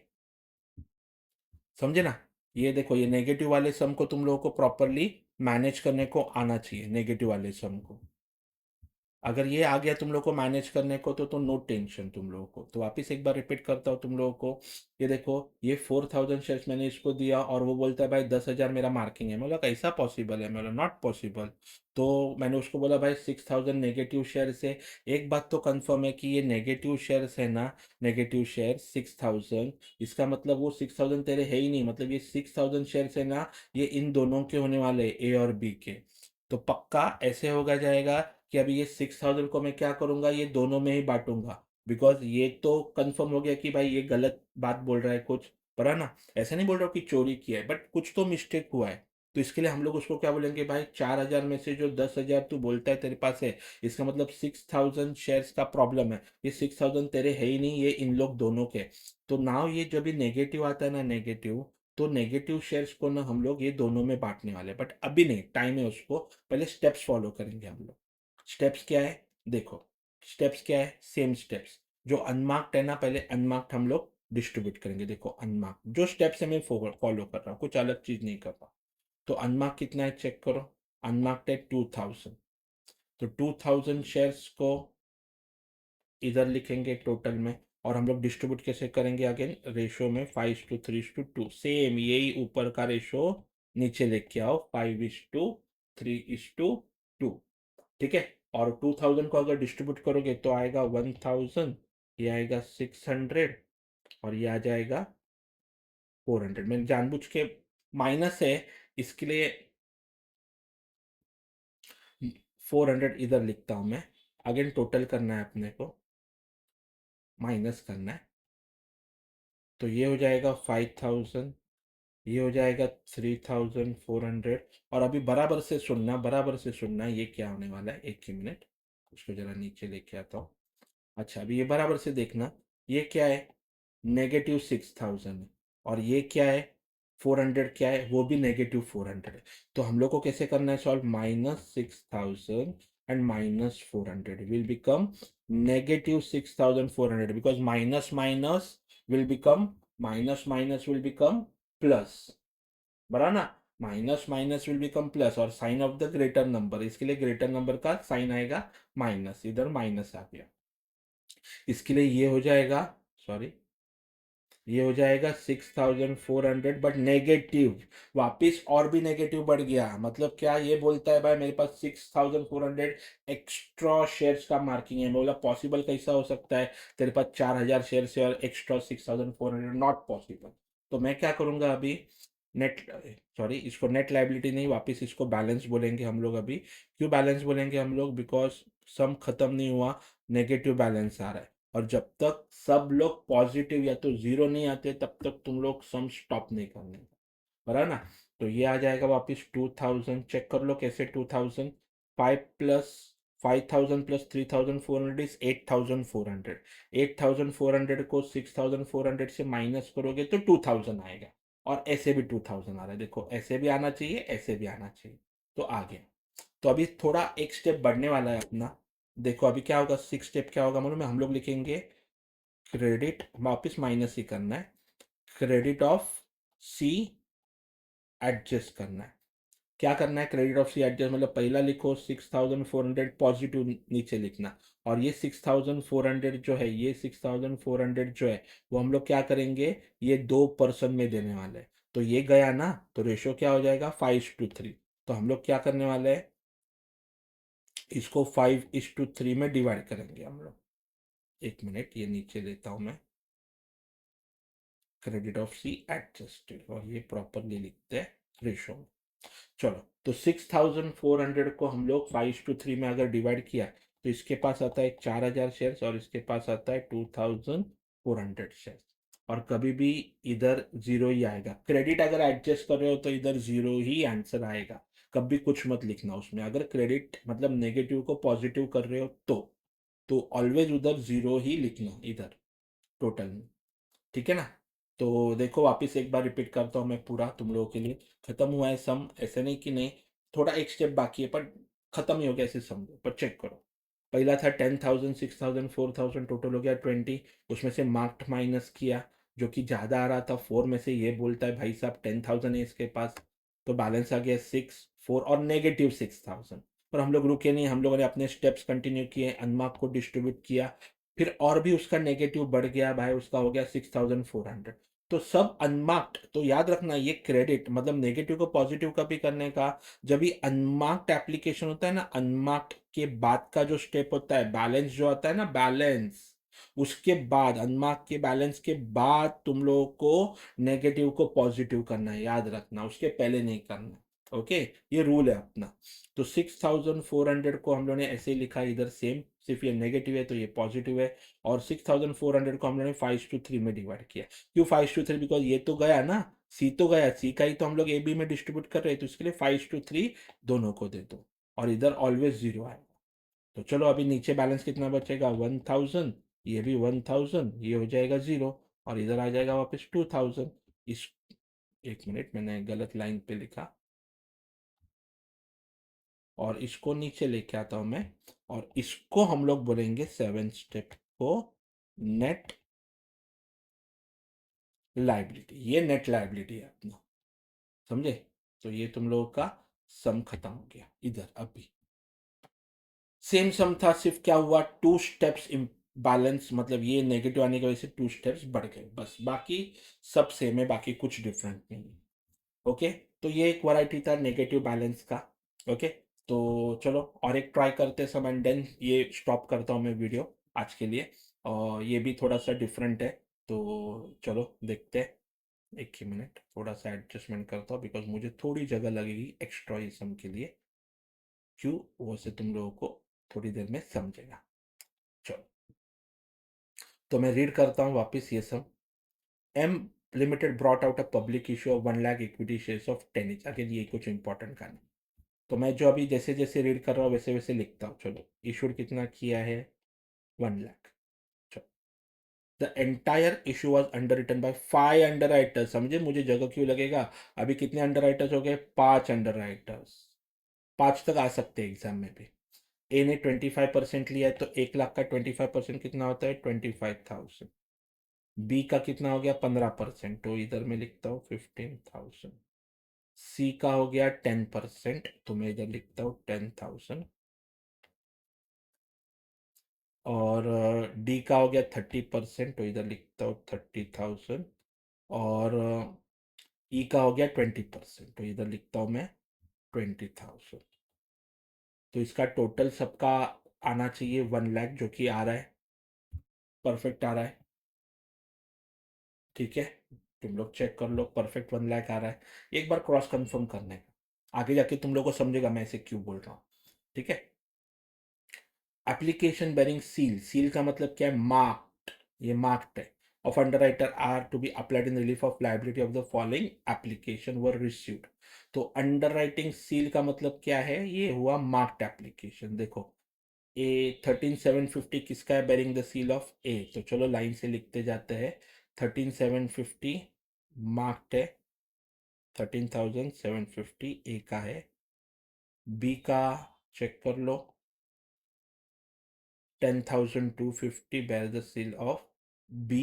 समझे ना। ये देखो ये नेगेटिव वाले सम को तुम लोगों को प्रॉपरली मैनेज करने को आना चाहिए, नेगेटिव वाले सम को। अगर ये आ गया तुम लोग को मैनेज करने को तो नो टेंशन तुम लोगों को। तो वापस एक बार रिपीट करता हूँ तुम लोगों को, ये देखो ये 4,000 शेयर्स मैंने इसको दिया और वो बोलता है भाई 10,000 मेरा मार्किंग है। मैं बोला कैसा पॉसिबल है, मैं बोला नॉट पॉसिबल। तो मैंने उसको बोला भाई 6,000 नेगेटिव शेयर्स है। एक बात तो कंफर्म है कि ये नेगेटिव शेयर्स है ना, नेगेटिव शेयर 6,000, इसका मतलब वो 6,000 तेरे है ही नहीं, मतलब ये 6,000 शेयर्स है ना, ये इन दोनों के होने वाले ए और बी के। तो पक्का ऐसे होगा जाएगा कि अभी ये 6,000 को मैं क्या करूंगा, ये दोनों में ही बांटूंगा। बिकॉज ये तो कंफर्म हो गया कि भाई ये गलत बात बोल रहा है कुछ, पर है ना, ऐसा नहीं बोल रहा हूँ कि चोरी किया है, बट कुछ तो मिस्टेक हुआ है। तो इसके लिए हम लोग उसको क्या बोलेंगे, भाई 4,000 में से जो 10,000 तू बोलता है तेरे पास है, इसका मतलब 6,000 शेयर्स का प्रॉब्लम है। ये 6,000 तेरे है ही नहीं, ये इन लोग दोनों के। तो नाउ ये जब भी नेगेटिव आता है ना, नेगेटिव, तो नेगेटिव शेयर्स को ना हम लोग ये दोनों में बांटने वाले, बट अभी नहीं, टाइम है उसको, पहले स्टेप्स फॉलो करेंगे हम लोग। स्टेप्स क्या है, देखो स्टेप्स क्या है, सेम स्टेप्स। जो अनमार्क्ड है ना, पहले अनमार्क्ड हम लोग डिस्ट्रीब्यूट करेंगे। देखो अनमार्क्ड जो स्टेप्स है मैं फॉलो कर रहा हूँ, कुछ अलग चीज नहीं कर रहा। तो अनमार्क कितना है चेक करो, अनमार्क्ड है 2,000। तो 2,000 शेयर्स को इधर लिखेंगे टोटल में, और हम लोग डिस्ट्रीब्यूट कैसे करेंगे अगेन रेशो में 5:3:2 सेम यही ऊपर का रेशो नीचे लेके आओ 5:3:2 ठीक है। और 2000 को अगर डिस्ट्रीब्यूट करोगे तो आएगा 1000, ये आएगा 600 और ये आ जाएगा 400। मैंने जानबूझ के माइनस है इसके लिए 400 इधर लिखता हूं मैं। अगेन टोटल करना है अपने को, माइनस करना है, तो ये हो जाएगा 5000, ये हो जाएगा 3400। और अभी बराबर से सुनना, बराबर से सुनना ये क्या होने वाला है, एक ही मिनट, उसको जरा नीचे लेके आता हूँ। अच्छा अभी ये बराबर से देखना, ये क्या है, -6000 है, और ये क्या है 400, क्या है वो भी -400 है। तो हम लोग को कैसे करना है solve, -6000 and -400 will become -6400, because minus minus will become, minus minus will become plus, बरा ना, minus minus will become plus, और sign of the greater number, इसके लिए ग्रेटर नंबर का साइन आएगा माइनस, इधर माइनस आ गया, इसके लिए ये हो जाएगा, सॉरी, ये हो जाएगा 6400, बट नेगेटिव, वापिस और भी नेगेटिव बढ़ गया, मतलब क्या ये बोलता है भाई मेरे पास 6400 एक्स्ट्रा शेयर्स का मार्किंग है। मैं बोला पॉसिबल कैसा हो सकता है, तेरे पास 4000 शेयर से और एक्स्ट्रा 6400, नॉट पॉसिबल। तो मैं क्या करूंगा अभी, नेट, सॉरी इसको नेट लाइबिलिटी नहीं, वापस इसको बैलेंस बोलेंगे हम लोग अभी। क्यों बैलेंस बोलेंगे हम लोग, बिकॉज सम खत्म नहीं हुआ, नेगेटिव बैलेंस आ रहा है, और जब तक सब लोग पॉजिटिव या तो जीरो नहीं आते तब तक तुम लोग सम स्टॉप नहीं करने, बराबर ना। तो ये आ जाएगा वापस 2000, चेक कर लो कैसे, 2000, 5 + 5000 + 3400 इज 8400, 8400 को 6400 से माइनस करोगे तो 2000 आएगा, और ऐसे भी 2000 आ रहा है, देखो ऐसे भी आना चाहिए, ऐसे भी आना चाहिए, तो आ गया। तो अभी थोड़ा एक स्टेप बढ़ने वाला है अपना, देखो अभी क्या होगा, 6 स्टेप क्या होगा मालूम है, हम लोग लिखेंगे क्रेडिट, वापस माइनस ही करना है, क्रेडिट ऑफ सी एडजस्ट करना है। क्या करना है, क्रेडिट ऑफ सी एडजस्ट मतलब पहला लिखो 6400 पॉजिटिव नीचे लिखना, और ये 6400 जो है, ये 6400 जो है वो हम लोग क्या करेंगे, ये 2% में देने वाले हैं, तो ये गया ना, तो रेशो क्या हो जाएगा 5:3। तो हम लोग क्या करने वाले हैं, इसको 5:3 में डिवाइड करेंगे हम लोग। एक मिनट ये नीचे लेता हूं मैं, क्रेडिट ऑफ सी एडजस्टेड, और ये प्रॉपरली लिखते हैं रेशो में। चलो तो 6400 को हम लोग 5:3 में अगर डिवाइड किया तो इसके पास आता है 4000 शेयर्स, और इसके पास आता है 2400 शेयर्स, और कभी भी इधर जीरो ही आएगा, क्रेडिट अगर एडजस्ट कर रहे हो तो इधर जीरो ही आंसर आएगा, कभी कुछ मत लिखना उसमें, अगर क्रेडिट मतलब नेगेटिव को पॉजिटिव कर रहे हो तो ऑलवेज उधर जीरो ही लिखना इधर टोटल में, ठीक है ना। तो देखो वापस एक बार रिपीट करता हूँ मैं पूरा तुम लोगों के लिए, खत्म हुआ है सम, ऐसे नहीं कि नहीं, थोड़ा एक स्टेप बाकी है, पर खत्म ही हो गया ऐसे समझो, पर चेक करो। पहला था 10,000, 6,000, 4,000, टोटल हो गया 20, उसमें से मार्क्ड माइनस किया, जो कि ज़्यादा आ रहा था 4 में से, ये बोलता है भाई साहब 10,000 है इसके पास, तो बैलेंस आ गया 6, 4 और -6,000। पर हम लोग रुके नहीं, हम लोगों ने अपने स्टेप्स कंटिन्यू किए, अनमार्क को डिस्ट्रीब्यूट किया, फिर और भी उसका नेगेटिव बढ़ गया भाई, उसका हो गया 6400। तो सब अनमार्क्ड, तो याद रखना ये क्रेडिट मतलब नेगेटिव को पॉजिटिव कभी करने का, जब भी अनमार्क्ड एप्लीकेशन होता है ना, अनमार्क्ड के बाद का जो स्टेप होता है, बैलेंस जो आता है ना, बैलेंस, उसके बाद अनमार्क के बैलेंस के बाद तुम लोगों को नेगेटिव को पॉजिटिव करना है, याद रखना, उसके पहले नहीं करना, ओके। ये रूल है अपना। तो 6400 को हम लोगों ने ऐसे ही लिखा है इधर सेम, सिर्फ ये नेगेटिव है तो ये पॉजिटिव है, और 6400 को हम लोगों ने 5:3 में डिवाइड किया। क्यों 5:3, बिकॉज ये तो गया ना, सी तो गया, सी का ही तो हम लोग ए बी में डिस्ट्रीब्यूट कर रहे हैं, तो इसके लिए 5:3 दोनों को दे दो, और इधर ऑलवेज जीरो आएगा। तो चलो अभी नीचे बैलेंस कितना बचेगा, 1000, ये भी 1000, ये हो जाएगा जीरो, और इधर आ जाएगा वापस 2000। इस, एक मिनट मैंने गलत लाइन पे लिखा, और इसको नीचे लेके आता हूं मैं, और इसको हम लोग बोलेंगे 7 स्टेप को नेट लाइबिलिटी, ये नेट लाइबिलिटी है अपना, समझे। तो ये तुम लोगों का सम खत्म हो गया इधर। अभी सेम सम था, सिर्फ क्या हुआ, 2 स्टेप्स बैलेंस मतलब ये नेगेटिव आने की वजह से 2 स्टेप्स बढ़ गए, बस बाकी सब सेम है, बाकी कुछ डिफरेंट नहीं है। ओके, तो ये एक वैरायटी था नेगेटिव बैलेंस का। ओके, तो चलो और एक ट्राई करते समय एंड देन ये स्टॉप करता हूँ मैं वीडियो आज के लिए। और ये भी थोड़ा सा डिफरेंट है, तो चलो देखते हैं। एक ही मिनट, थोड़ा सा एडजस्टमेंट करता हूँ बिकॉज मुझे थोड़ी जगह लगेगी एक्स्ट्रा ये सम के लिए। क्यों, वो से तुम लोगों को थोड़ी देर में समझेगा। चलो, तो मैं रीड करता हूँ वापस ये सब। M limited brought out a public issue of 1 lakh equity shares of 10 each। Again ये कुछ इंपॉर्टेंट का नहीं, तो मैं जो अभी जैसे जैसे रीड कर रहा हूँ वैसे वैसे लिखता हूँ। चलो, इशूड कितना किया है, 1 लाख। चलो, the entire issue was underwritten by 5 underwriters. समझे मुझे जगह क्यों लगेगा। अभी कितने अंडर राइटर्स हो गए, 5 अंडर राइटर्स। 5 तक आ सकते हैं एग्जाम में भी। ए ने 25% लिया है, तो 1 लाख का 25% कितना होता है, 25,000। बी का कितना हो गया, 15%, तो इधर मैं लिखता हूँ 15,000। सी का हो गया 10%, तो मैं इधर लिखता हूँ 10,000। और डी का हो गया 30%, तो इधर लिखता हूँ 30,000। और ई का हो गया 20%, तो इधर लिखता हूँ मैं 20,000। तो इसका टोटल सबका आना चाहिए 1 लाख, जो कि आ रहा है, परफेक्ट आ रहा है। ठीक है, तुम लोग चेक कर लो, परफेक्ट 1 लाख आ रहा है। एक बार क्रॉस कंफर्म करने का, आगे जाके तुम लोग को समझेगा मैं ऐसे क्यों बोल रहा हूँ। ठीक है, एप्लीकेशन बेरिंग सील, सील का मतलब क्या है, मार्क्ड, ये मार्क्ड है, of underwriter are to be applied in relief of liability of the following application were received. तो अंडरराइटिंग सील का मतलब क्या है, ये हुआ मार्क्ड एप्लीकेशन। देखो, ए 13,750 किसका है, बेरिंग द सील ऑफ ए। तो चलो लाइन से लिखते जाते हैं। 13,750 मार्क्ड है, 13,750 ए का है। बी का चेक कर लो, 10,250 bear the seal of B,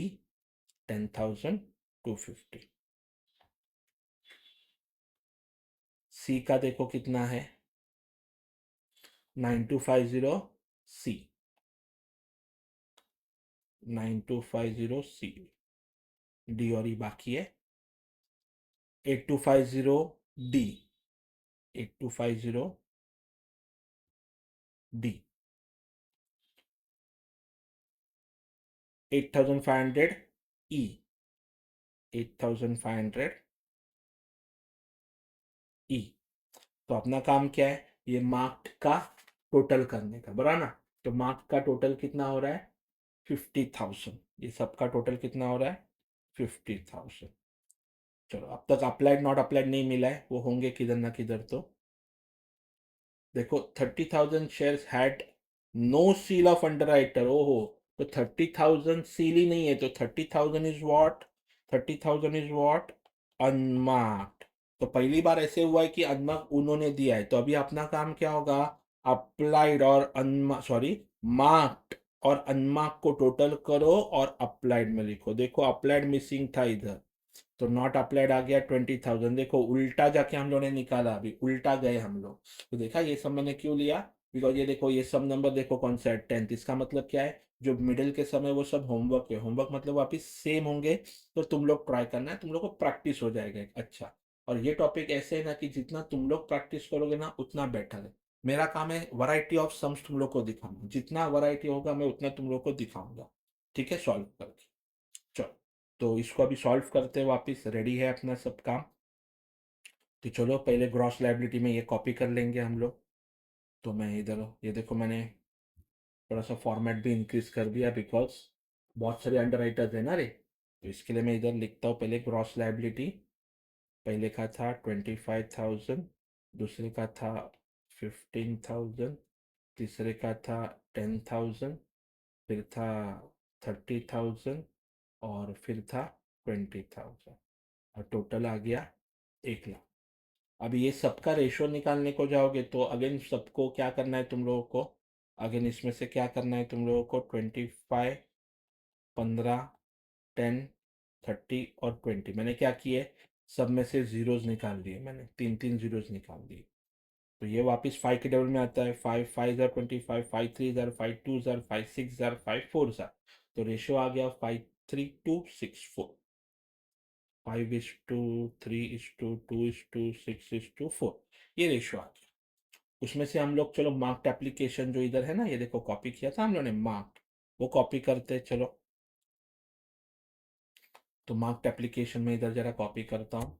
10,250। सी का देखो कितना है, 9250 सी, 9250 सी। डी और ई बाकी है, 8250 डी, 8250 डी। 8,500 ई, 8,500 ई। तो अपना काम क्या है, ये मार्क्ड का टोटल करने का, बराबर ना। तो मार्क्ड का टोटल कितना हो रहा है, 50,000। ये सबका टोटल कितना हो रहा है, 50,000। चलो, अब तक अप्लाइड नॉट अप्लाइड नहीं मिला है, वो होंगे किधर ना किधर। तो देखो, 30,000 shares had no seal of underwriter. ओहो, तो 30,000 सील ही नहीं है, तो 30,000 is what, 30,000 is what, unmarked. तो पहली बार ऐसे हुआ है कि अनमार्क उन्होंने दिया है, तो अभी अपना काम क्या होगा, अप्लाइड और अनमार्क, सॉरी, मार्क्ड और अनमार्क को टोटल करो और अप्लाइड में लिखो। देखो, अप्लाइड मिसिंग था इधर, तो नॉट अप्लाइड आ गया 20,000। देखो, उल्टा जाके हम लोगों ने निकाला, अभी उल्टा गए हम लोग। तो देखा ये सब मैंने क्यों लिया, बिकॉज ये देखो, ये सब नंबर देखो कौन सा है, 10th। इसका मतलब क्या है, जो मिडिल के समय वो सब होमवर्क है, होमवर्क मतलब वापिस सेम होंगे। तो तुम लोग ट्राई करना है, तुम लोग को प्रैक्टिस हो जाएगा एक अच्छा। और ये टॉपिक ऐसे है ना कि जितना तुम लोग प्रैक्टिस करोगे ना उतना बेटर है। मेरा काम है वैरायटी ऑफ सम्स तुम लोग को दिखाना, जितना वैरायटी होगा मैं उतना तुम लोग को दिखाऊंगा। ठीक है, सॉल्व करके। चलो, तो इसको अभी सॉल्व करते हैं, वापस रेडी है अपना सब काम। तो चलो, पहले ग्रॉस लाइबिलिटी में ये कॉपी कर लेंगे हम लोग। तो मैं इधर, ये देखो, मैंने थोड़ा सा फॉर्मेट भी इंक्रीज कर दिया बिकॉज बहुत सारे अंडर राइटर्स है ना रे। तो इसके लिए मैं इधर लिखता हूँ पहले ग्रॉस लाइबिलिटी। पहले का था 25,000, दूसरे का था 15,000, तीसरे का था 10,000, फिर था 30,000, और फिर था 20,000, और टोटल आ गया 1 लाख। अब ये सबका रेशो निकालने को जाओगे तो अगेन सबको क्या करना है तुम लोगों को, अगेन इसमें से क्या करना है तुम लोगों को, 25, 15, 10, 30 और 20। मैंने क्या किए, सब में से जीरोज निकाल दिए, मैंने तीन तीन जीरोज निकाल दिए। तो ये वापस 5 के टेबल में आता है। 5 5 jar 25, 5 3 jar 5 2 jar 5 6 jar 5 4 jar, तो रेशियो आ गया 5:3:6:4। 5:3:6:4, ये रेशियो आ गया। उसमें से हम लोग चलो मार्क्ड एप्लीकेशन जो इधर है ना, ये देखो कॉपी किया था हम लोगों ने मार्क्ड, वो कॉपी करते हैं चलो। तो मार्क्ड एप्लीकेशन में इधर जरा कॉपी करता हूँ।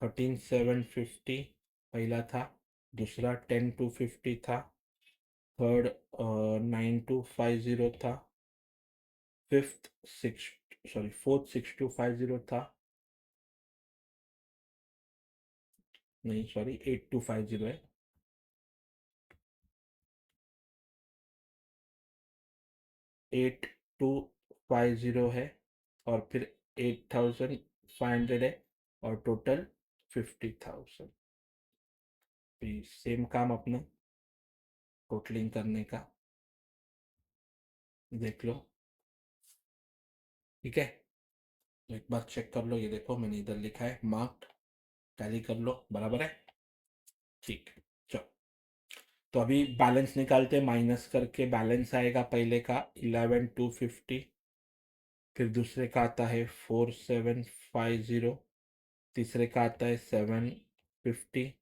13,750 पहला था, दूसरा 10,250 था, थर्ड 9,250 था, फिफ्थ सिक्स सॉरी फोर्थ 6,250 था, नहीं सॉरी 8,250 है, 8,250 है, और फिर 8,500 है, और टोटल 50,000। सेम काम अपना टोटलिंग करने का, देख लो। ठीक है, तो एक बार चेक कर लो, ये देखो मैंने इधर लिखा है मार्क्ड, टैली कर लो, बराबर है। ठीक, चलो। तो अभी बैलेंस निकालते, माइनस करके बैलेंस आएगा पहले का 11,250, फिर दूसरे का आता है 4,750, तीसरे का आता है 750,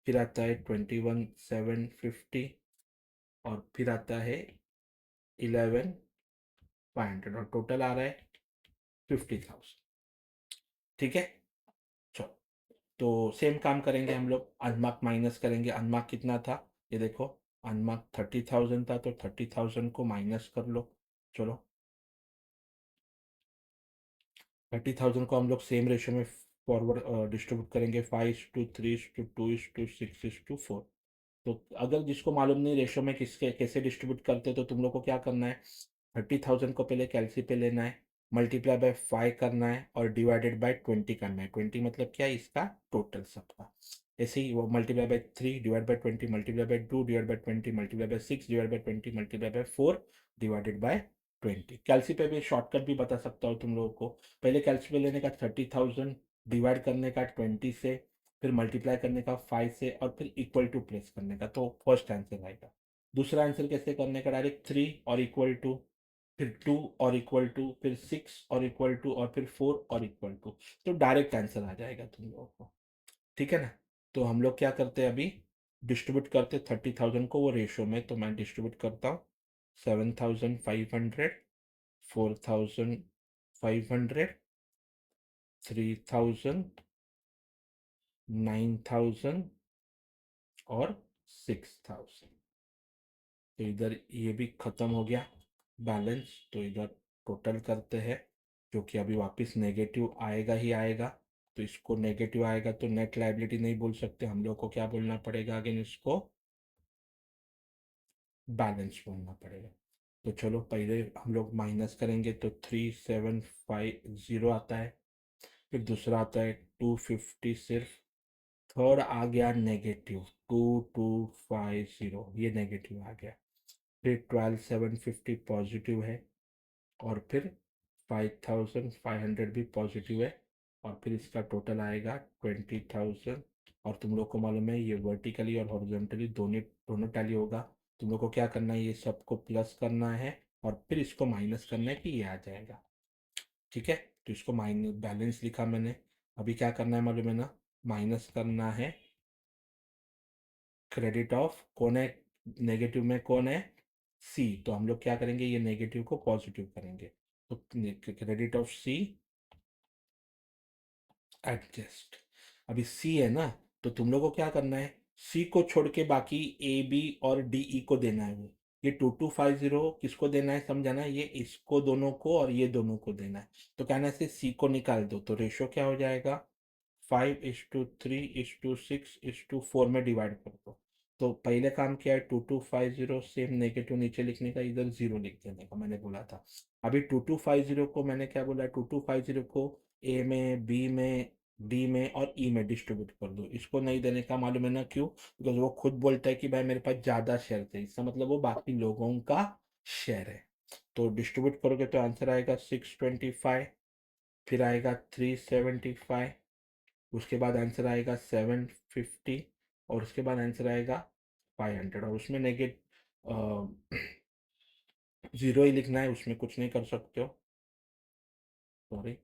फिर आता है 21,750, और फिर आता है 11,500, और टोटल आ रहा है 50,000। ठीक है, चलो। तो सेम काम करेंगे हम लोग, अनमार्क माइनस करेंगे। अनमार्क कितना था, ये देखो, अनमार्क 30,000 था, तो 30,000 को माइनस कर लो। चलो, 30,000 को हम लोग सेम रेशियो में फॉरवर्ड डिस्ट्रीब्यूट करेंगे, 5:3:2:6:4। तो अगर जिसको मालूम नहीं रेशो में किसके कैसे डिस्ट्रीब्यूट करते, तो तुम लोग को क्या करना है, 30,000 को पहले कैलसी पे लेना है, मल्टीप्लाई बाय 5 करना है, और डिवाइडेड बाय 20 करना है। 20 मतलब क्या है, इसका टोटल सबका। ऐसे ही वो multiply by 3 divide by 20, multiply by 2 divide by 20, multiply by 6 divide by 20, multiply by 4 divided by 20। कैलसी पे भी शॉर्टकट भी बता सकता हूँ तुम लोगों को। पहले कैलसी पे लेने का 30,000, डिवाइड करने का 20 से, फिर मल्टीप्लाई करने का 5 से, और फिर इक्वल टू प्लेस करने का, तो फर्स्ट आंसर आएगा। दूसरा आंसर कैसे करने का, डायरेक्ट 3 और इक्वल टू, फिर 2 और इक्वल टू, फिर 6 और इक्वल टू, और फिर 4 और इक्वल टू, तो डायरेक्ट आंसर आ जाएगा तुम लोगों को। ठीक है ना। तो हम लोग क्या करते हैं अभी, डिस्ट्रीब्यूट करते 30,000 को वो रेशो में, तो मैं डिस्ट्रीब्यूट करता हूँ। 7,500, 4,500, 3,000, 9,000, और 6,000। तो इधर ये भी खत्म हो गया बैलेंस। तो इधर टोटल करते हैं, जो कि अभी वापस नेगेटिव आएगा ही आएगा। तो इसको नेगेटिव आएगा तो नेट लायबिलिटी नहीं बोल सकते, हम लोग को क्या बोलना पड़ेगा, अगेन इसको बैलेंस बोलना पड़ेगा। तो चलो पहले हम लोग माइनस करेंगे, तो 3,750 आता है, फिर दूसरा आता है 250 सिर्फ, थर्ड आ गया नेगेटिव 2,250, ये नेगेटिव आ गया, फिर 12,750 पॉजिटिव है, और फिर 5,500 भी पॉजिटिव है, और फिर इसका टोटल आएगा 20,000। और तुम लोग को मालूम है ये वर्टिकली और हॉरिजॉन्टली दोनों दोनों टैली होगा। तुम लोग को क्या करना है, ये सबको प्लस करना है, और फिर इसको माइनस करना है, कि ये आ जाएगा। ठीक है, तो इसको माइनस बैलेंस लिखा मैंने। अभी क्या करना है मालूम है ना, माइनस करना है क्रेडिट ऑफ, कौन है नेगेटिव में, कौन है, सी। तो हम लोग क्या करेंगे, ये नेगेटिव को पॉजिटिव करेंगे, तो क्रेडिट ऑफ सी एडजस्ट। अभी सी है ना, तो तुम लोग को क्या करना है, सी को छोड़ के बाकी ए बी और डी ई को देना है। वो ये 2,250 किसको देना है, समझाना है, ये इसको दोनों को और ये दोनों को देना है। तो कहना है सी को निकाल दो, तो रेशियो क्या हो जाएगा, 5:3:6:4 में डिवाइड कर दो। तो पहले काम किया है 2,250, सेम नेगेटिव नीचे लिखने का, इधर जीरो लिख देने का, मैंने बोला था। अभी 2,250 को मैंने क्या बोला, 2,250 को ए में, बी में, डी में और ई में डिस्ट्रीब्यूट कर दो। इसको नहीं देने का मालूम है ना, क्यों, बिकॉज वो खुद बोलता है कि भाई मेरे पास ज़्यादा शेयर थे, इसका मतलब वो बाकी लोगों का शेयर है। तो डिस्ट्रीब्यूट करोगे तो आंसर आएगा 625, फिर आएगा 375, उसके बाद आंसर आएगा 750, और उसके बाद आंसर आएगा 500, और उसमें नेगेट ज़ीरो ही लिखना है, उसमें कुछ नहीं कर सकते हो। सॉरी,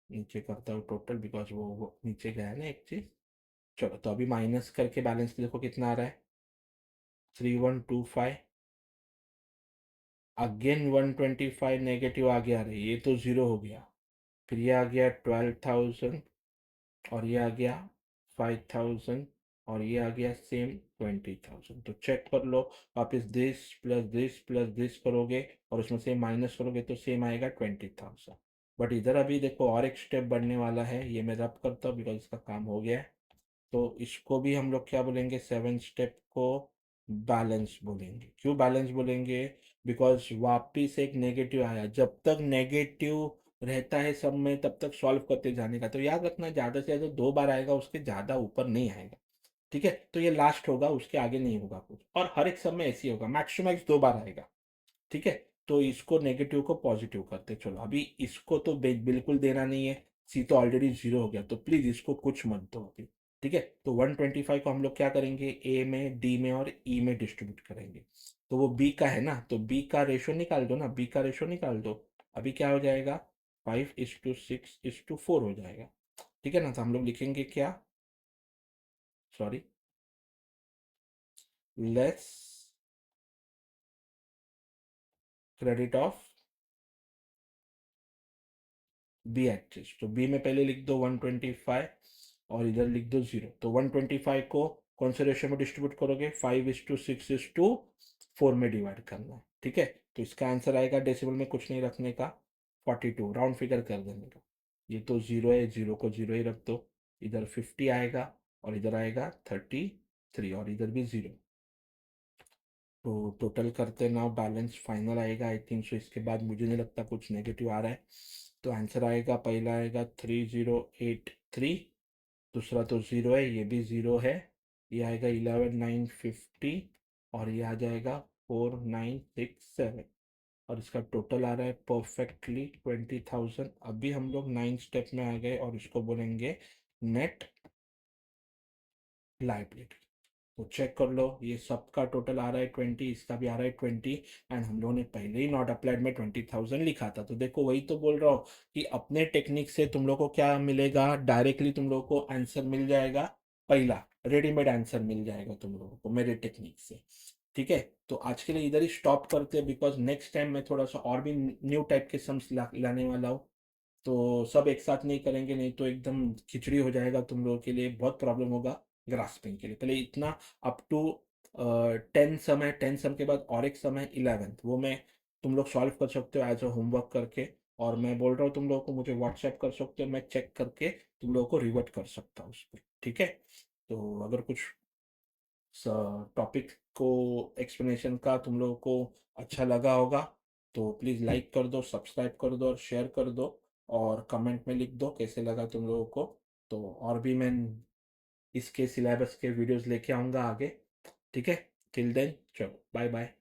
नीचे करता हूँ टोटल, बिकॉज वो नीचे गया है ना एक चीज़। चलो, तो अभी माइनस करके बैलेंस देखो कितना आ रहा है, 3125। अगेन 125 नेगेटिव आ गया, रही ये तो ज़ीरो हो गया। फिर ये आ गया 12,000, और ये आ गया 5,000, और ये आ गया सेम 20,000। तो चेक कर लो, वापस दिस प्लस दिस करोगे और उसमें से माइनस करोगे तो सेम आएगा 20,000। बट इधर अभी देखो और एक स्टेप बढ़ने वाला है, ये मैं रब करता हूँ बिकॉज इसका काम हो गया है। तो इसको भी हम लोग क्या बोलेंगे, सेवन स्टेप को बैलेंस बोलेंगे। क्यों बैलेंस बोलेंगे? बिकॉज वापिस एक नेगेटिव आया, जब तक नेगेटिव रहता है सब में तब तक सॉल्व करते जाने का। तो याद रखना, ज़्यादा से ज़्यादा दो बार आएगा, उसके ज़्यादा ऊपर नहीं आएगा। ठीक है, तो ये लास्ट होगा, उसके आगे नहीं होगा कुछ, और हर एक सब में ऐसे ही होगा, मैक्स टू मैक्स दो बार आएगा। ठीक है, तो इसको नेगेटिव को पॉजिटिव करते चलो। अभी इसको तो बिल्कुल देना नहीं है, सी तो ऑलरेडी जीरो हो गया, तो प्लीज इसको कुछ मत दो अभी। ठीक है, तो 125 को हम लोग क्या करेंगे, ए में, डी में और ई में डिस्ट्रीब्यूट करेंगे। तो वो बी का है ना, तो बी का रेशो निकाल दो ना, बी का रेशो निकाल दो। अभी क्या हो जाएगा, 5:6:4 हो जाएगा। ठीक है ना, तो हम लोग लिखेंगे क्या, sorry, less credit of B excess. तो बी में पहले लिख दो 125 और इधर लिख दो जीरो। तो 125 को कौन से रेशियो में डिस्ट्रीब्यूट करोगे, 5:6:4 में डिवाइड करना है। ठीक है, तो इसका आंसर आएगा, डेसिमल में कुछ नहीं रखने का, 42, राउंड फिगर कर देने का। ये तो जीरो है, जीरो को जीरो ही रख दो। इधर 50 आएगा, और इधर आएगा 33, और इधर भी जीरो। तो टोटल करते ना, बैलेंस फाइनल आएगा आई थिंक सो। इसके बाद मुझे नहीं लगता कुछ नेगेटिव आ रहा है। तो आंसर आएगा, पहला आएगा 3083, दूसरा तो ज़ीरो है, ये भी ज़ीरो है। ये आएगा 11,950, और ये आ जाएगा 4,967, और इसका टोटल आ रहा है परफेक्टली 20,000। अभी हम लोग 9 स्टेप में आ गए, और इसको बोलेंगे नेट लाइबिलिटी। तो चेक कर लो, ये सबका टोटल आ रहा है 20, इसका भी आ रहा है 20, एंड हम लोगों ने पहले ही नॉट अप्लाइड में 20,000 लिखा था। तो देखो, वही तो बोल रहा हूँ कि अपने टेक्निक से तुम लोग को क्या मिलेगा, डायरेक्टली तुम लोग को आंसर मिल जाएगा, पहला रेडीमेड आंसर मिल जाएगा तुम लोगों को मेरे टेक्निक से। ठीक है, तो आज के लिए इधर ही स्टॉप करते हैं, बिकॉज नेक्स्ट टाइम मैं थोड़ा सा और भी न्यू टाइप के सम्स लाने वाला हूँ। तो सब एक साथ नहीं करेंगे, नहीं तो एकदम खिचड़ी हो जाएगा, तुम लोगों के लिए बहुत प्रॉब्लम होगा ग्रास्पिंग के लिए। पहले इतना अप टू 10 सम के बाद और एक सम है 11th, वो मैं तुम लोग सॉल्व कर सकते हो एज अ होमवर्क करके। और मैं बोल रहा हूँ तुम लोगों को, मुझे व्हाट्सएप कर सकते हो, मैं चेक करके तुम लोगों को रिवर्ट कर सकता हूँ उस पर। ठीक है, तो अगर कुछ टॉपिक को एक्सप्लेनेशन का तुम लोगों को अच्छा लगा होगा, तो प्लीज़ लाइक कर दो, सब्सक्राइब कर दो और शेयर कर दो, और कमेंट में लिख दो कैसे लगा तुम लोगों को। तो और भी मैं इसके सिलेबस के वीडियोस लेके आऊँगा आगे। ठीक है, टिल देन चलो, बाय बाय।